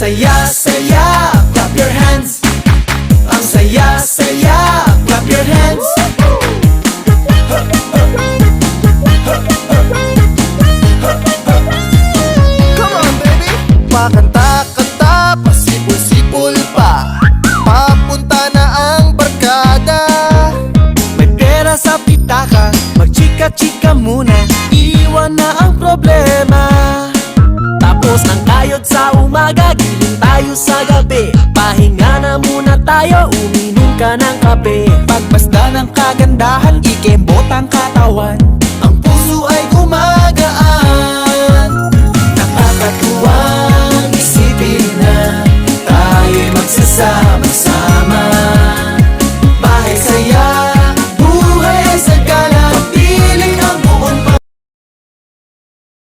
saya-saya, clap your hands. Ang saya-saya, clap your hands. Come on, baby! Pakanta-kanta, pasipul-sipul pa, papunta na ang barkada. May pera sa pitaka, magchika-chika muna, iwan na ang problema. Tapos ng kayod sa umaga, giling tayo sa gabi. Pahinga na muna tayo, uminom ka ng kape. Pagpasda ng kagandahan, ikembot ang katawan.